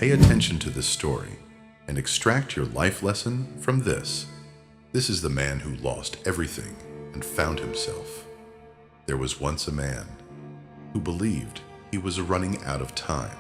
Pay attention to this story and extract your life lesson from this. This is the man who lost everything and found himself. There was once a man who believed he was running out of time.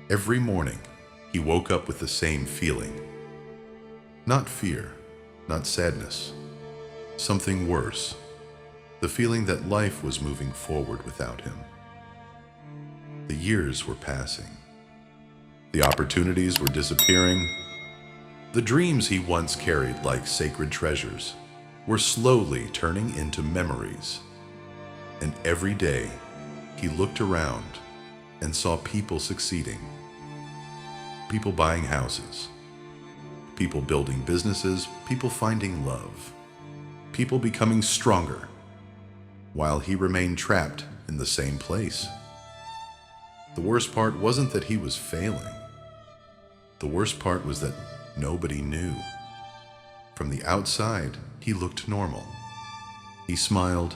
Every morning, he woke up with the same feeling. Not fear, not sadness. Something worse. The feeling that life was moving forward without him. The years were passing. The opportunities were disappearing. The dreams he once carried like sacred treasures were slowly turning into memories. And every day, he looked around and saw people succeeding. People buying houses. People building businesses. People finding love. People becoming stronger, while he remained trapped in the same place. The worst part wasn't that he was failing. The worst part was that nobody knew. From the outside, he looked normal. He smiled.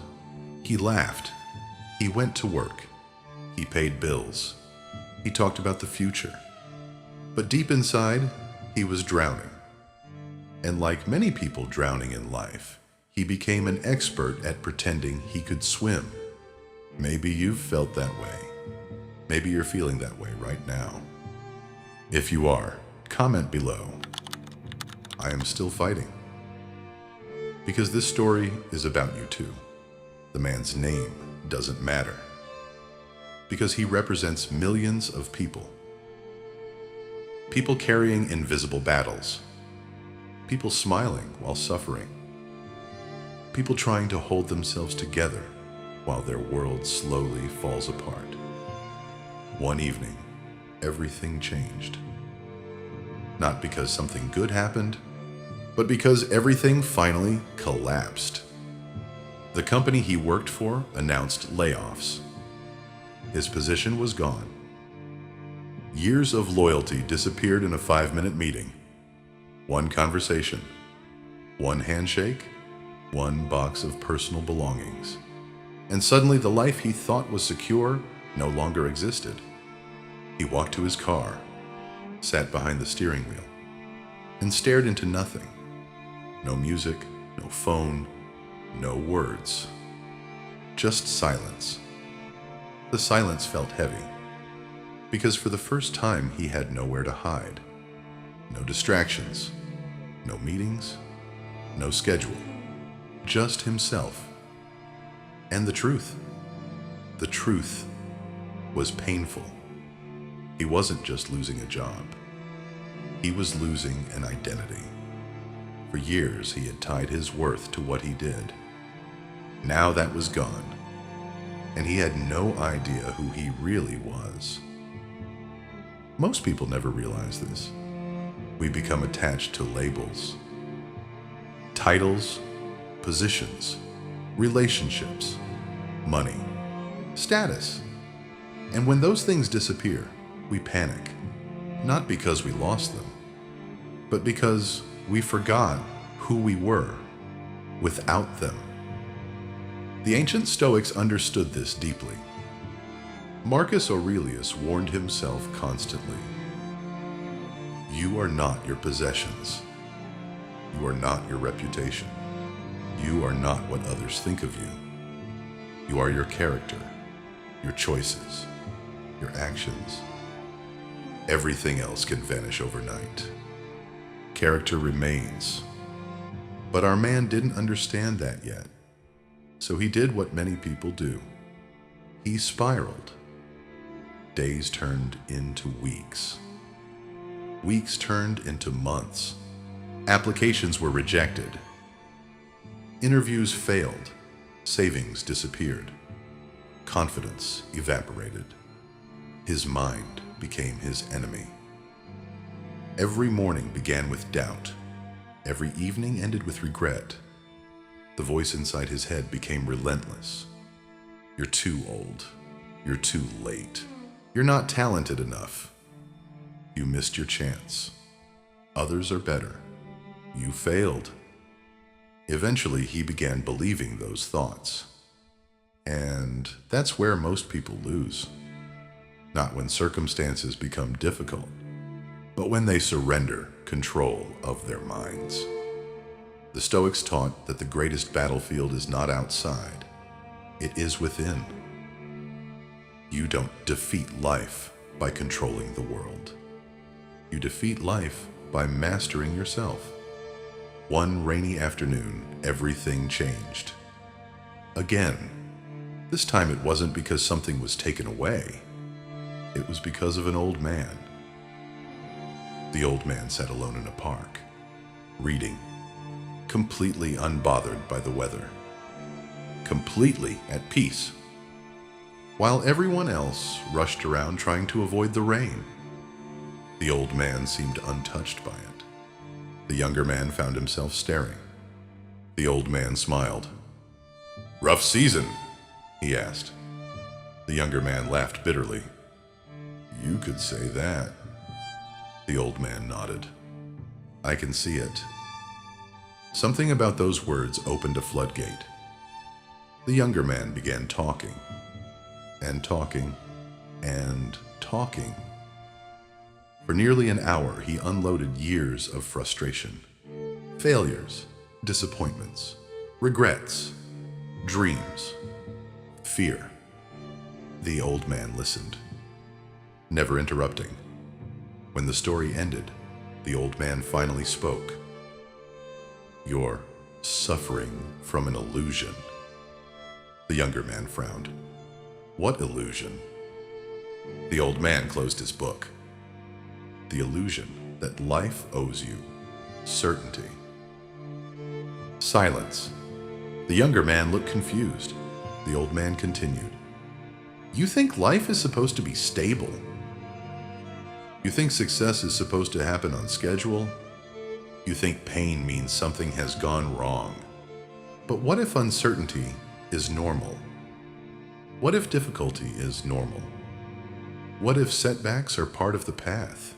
He laughed. He went to work. He paid bills. He talked about the future. But deep inside, he was drowning. And like many people drowning in life, he became an expert at pretending he could swim. Maybe you've felt that way. Maybe you're feeling that way right now. If you are, comment below. I am still fighting. Because this story is about you too. The man's name doesn't matter. Because he represents millions of people. People carrying invisible battles. People smiling while suffering. People trying to hold themselves together while their world slowly falls apart. One evening, everything changed. Not because something good happened, but because everything finally collapsed. The company he worked for announced layoffs. His position was gone. Years of loyalty disappeared in a 5-minute meeting. One conversation, one handshake, one box of personal belongings. And suddenly the life he thought was secure no longer existed. He walked to his car, sat behind the steering wheel, and stared into nothing. No music, no phone, no words. Just silence. The silence felt heavy, because for the first time he had nowhere to hide. No distractions, no meetings, no schedule. Just himself. And the truth. The truth was painful. He wasn't just losing a job. He was losing an identity. For years, he had tied his worth to what he did. Now that was gone, and he had no idea who he really was. Most people never realize this. We become attached to labels, titles, positions, relationships, money, status. And when those things disappear, we panic. Not because we lost them, but because we forgot who we were without them. The ancient Stoics understood this deeply. Marcus Aurelius warned himself constantly. You are not your possessions. You are not your reputation. You are not what others think of you. You are your character, your choices, your actions. Everything else can vanish overnight. Character remains. But our man didn't understand that yet. So he did what many people do. He spiraled. Days turned into weeks. Weeks turned into months. Applications were rejected. Interviews failed. Savings disappeared. Confidence evaporated. His mind became his enemy. Every morning began with doubt. Every evening ended with regret. The voice inside his head became relentless. You're too old. You're too late. You're not talented enough. You missed your chance. Others are better. You failed. Eventually, he began believing those thoughts. And that's where most people lose. not when circumstances become difficult, but when they surrender control of their minds. The Stoics taught that the greatest battlefield is not outside, it is within. You don't defeat life by controlling the world. You defeat life by mastering yourself. One rainy afternoon, everything changed. Again, this time it wasn't because something was taken away. It was because of an old man. The old man sat alone in a park, reading, completely unbothered by the weather, completely at peace, while everyone else rushed around trying to avoid the rain. The old man seemed untouched by it. The younger man found himself staring. The old man smiled. "Rough season?" he asked. The younger man laughed bitterly. "You could say that." The old man nodded. "I can see it." Something about those words opened a floodgate. The younger man began talking, and talking, and talking. For nearly an hour, he unloaded years of frustration, failures, disappointments, regrets, dreams, fear. The old man listened, never interrupting. When the story ended, the old man finally spoke. "You're suffering from an illusion." The younger man frowned. "What illusion?" The old man closed his book. "The illusion that life owes you certainty." Silence. The younger man looked confused. The old man continued. "You think life is supposed to be stable? You think success is supposed to happen on schedule? You think pain means something has gone wrong. But what if uncertainty is normal? What if difficulty is normal? What if setbacks are part of the path?"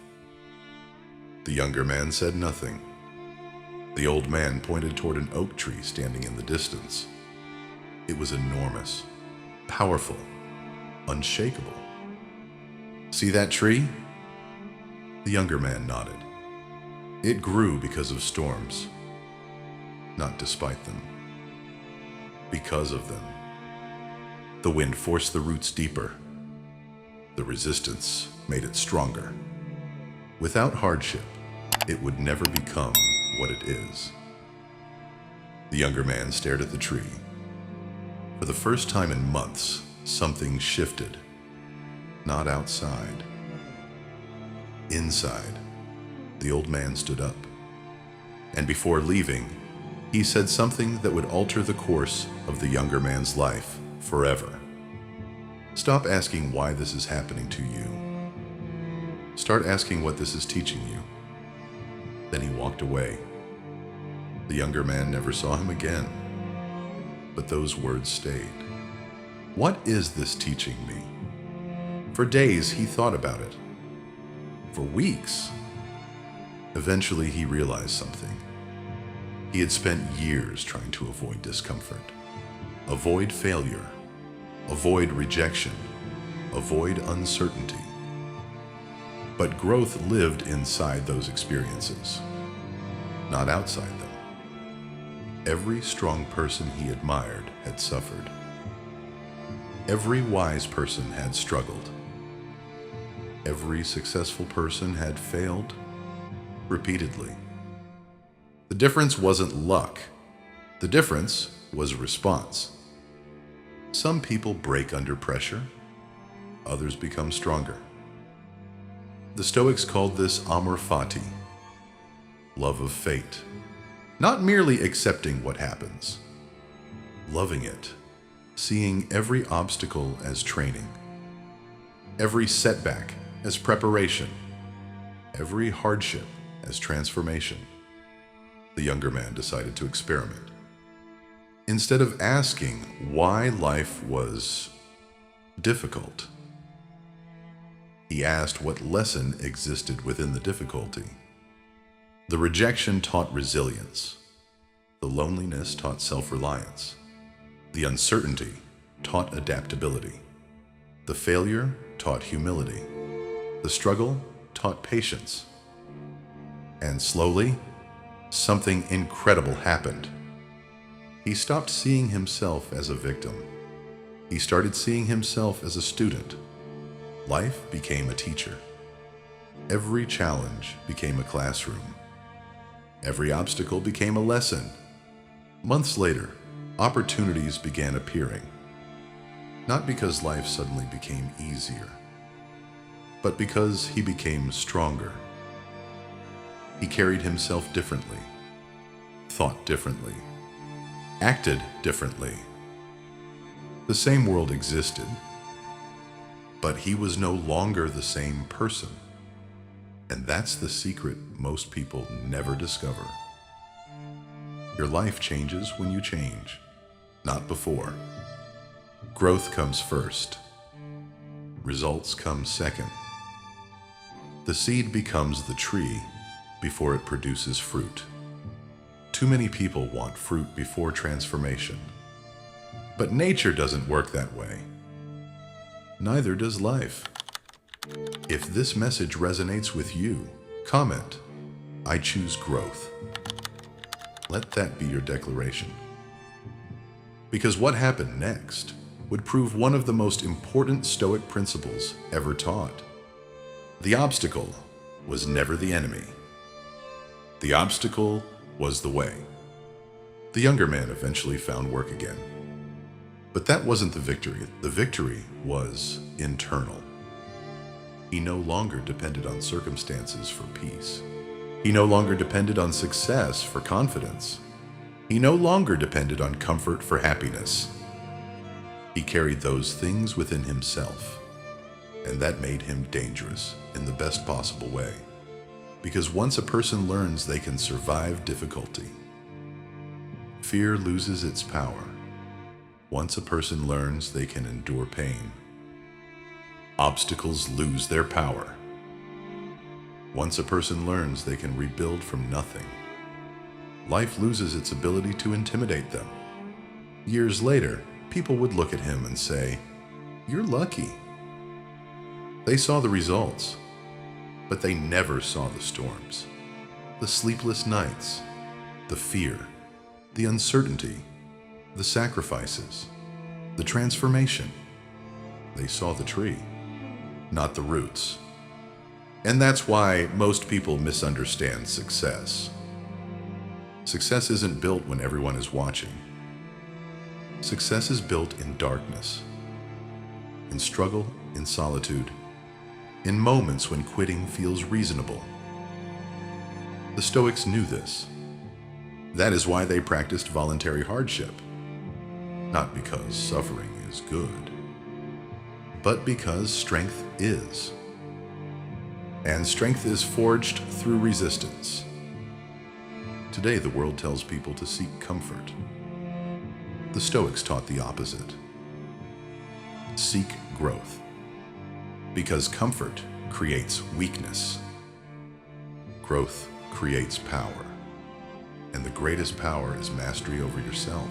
The younger man said nothing. The old man pointed toward an oak tree standing in the distance. It was enormous, powerful, unshakable. "See that tree?" The younger man nodded. "It grew because of storms, not despite them. Because of them. The wind forced the roots deeper. The resistance made it stronger. Without hardship, it would never become what it is." The younger man stared at the tree. For the first time in months, something shifted. Not outside. Inside. The old man stood up. And before leaving, he said something that would alter the course of the younger man's life forever. "Stop asking why this is happening to you. Start asking what this is teaching you." Then he walked away. The younger man never saw him again, but those words stayed. What is this teaching me? For days he thought about it. For weeks. Eventually he realized something. He had spent years trying to avoid discomfort, avoid failure, avoid rejection, avoid uncertainty. But growth lived inside those experiences, not outside them. Every strong person he admired had suffered. Every wise person had struggled. Every successful person had failed repeatedly. The difference wasn't luck. The difference was response. Some people break under pressure. Others become stronger. The Stoics called this amor fati, love of fate. Not merely accepting what happens, loving it, seeing every obstacle as training, every setback as preparation, every hardship as transformation. The younger man decided to experiment. Instead of asking why life was difficult, he asked what lesson existed within the difficulty. The rejection taught resilience. The loneliness taught self-reliance. The uncertainty taught adaptability. The failure taught humility. The struggle taught patience. And slowly, something incredible happened. He stopped seeing himself as a victim. He started seeing himself as a student. Life became a teacher. Every challenge became a classroom. Every obstacle became a lesson. Months later, opportunities began appearing. Not because life suddenly became easier, but because he became stronger. He carried himself differently, thought differently, acted differently. The same world existed, but he was no longer the same person. And that's the secret most people never discover. Your life changes when you change, not before. Growth comes first. Results come second. The seed becomes the tree before it produces fruit. Too many people want fruit before transformation. But nature doesn't work that way. Neither does life. If this message resonates with you, comment, "I choose growth." Let that be your declaration. Because what happened next would prove one of the most important Stoic principles ever taught. The obstacle was never the enemy. The obstacle was the way. The younger man eventually found work again. But that wasn't the victory. The victory was internal. He no longer depended on circumstances for peace. He no longer depended on success for confidence. He no longer depended on comfort for happiness. He carried those things within himself, and that made him dangerous in the best possible way. Because once a person learns they can survive difficulty, fear loses its power. Once a person learns they can endure pain, obstacles lose their power. Once a person learns they can rebuild from nothing, life loses its ability to intimidate them. Years later, people would look at him and say, "You're lucky." They saw the results, but they never saw the storms, the sleepless nights, the fear, the uncertainty, the sacrifices, the transformation. They saw the tree, not the roots. And that's why most people misunderstand success. Success isn't built when everyone is watching. Success is built in darkness, in struggle, in solitude, in moments when quitting feels reasonable. The Stoics knew this. That is why they practiced voluntary hardship. Not because suffering is good, but because strength is. And strength is forged through resistance. Today, the world tells people to seek comfort. The Stoics taught the opposite. Seek growth. Because comfort creates weakness. Growth creates power. And the greatest power is mastery over yourself.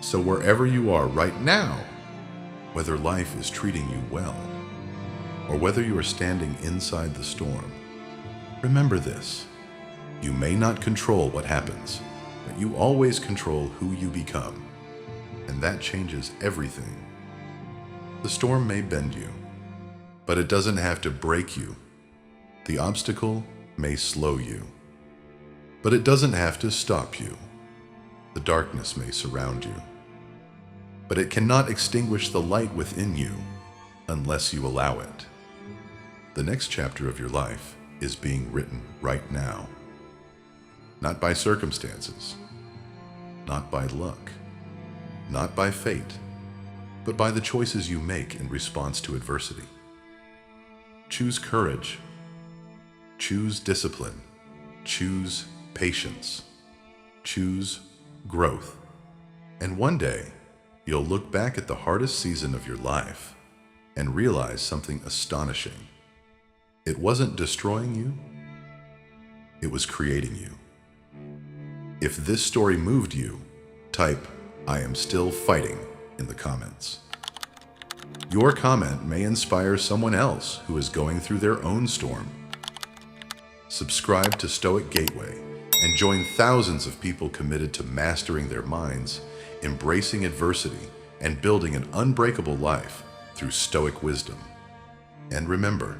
So wherever you are right now, whether life is treating you well, or whether you are standing inside the storm, remember this: you may not control what happens, but you always control who you become, and that changes everything. The storm may bend you, but it doesn't have to break you. The obstacle may slow you, but it doesn't have to stop you. The darkness may surround you, but it cannot extinguish the light within you unless you allow it. The next chapter of your life is being written right now. Not by circumstances, not by luck, not by fate, but by the choices you make in response to adversity. Choose courage, choose discipline, choose patience, choose growth. And one day, you'll look back at the hardest season of your life and realize something astonishing. It wasn't destroying you, it was creating you. If this story moved you, type "I am still fighting" in the comments. Your comment may inspire someone else who is going through their own storm. Subscribe to Stoic Gateway and join thousands of people committed to mastering their minds, embracing adversity, and building an unbreakable life through Stoic wisdom. And remember,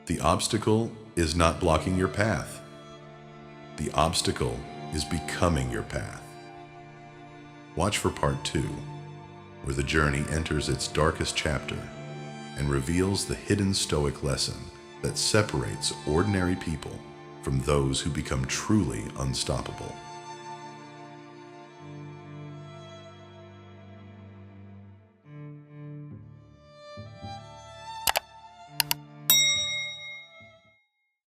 the obstacle is not blocking your path. The obstacle is becoming your path. Watch for part 2, where the journey enters its darkest chapter and reveals the hidden Stoic lesson that separates ordinary people from those who become truly unstoppable.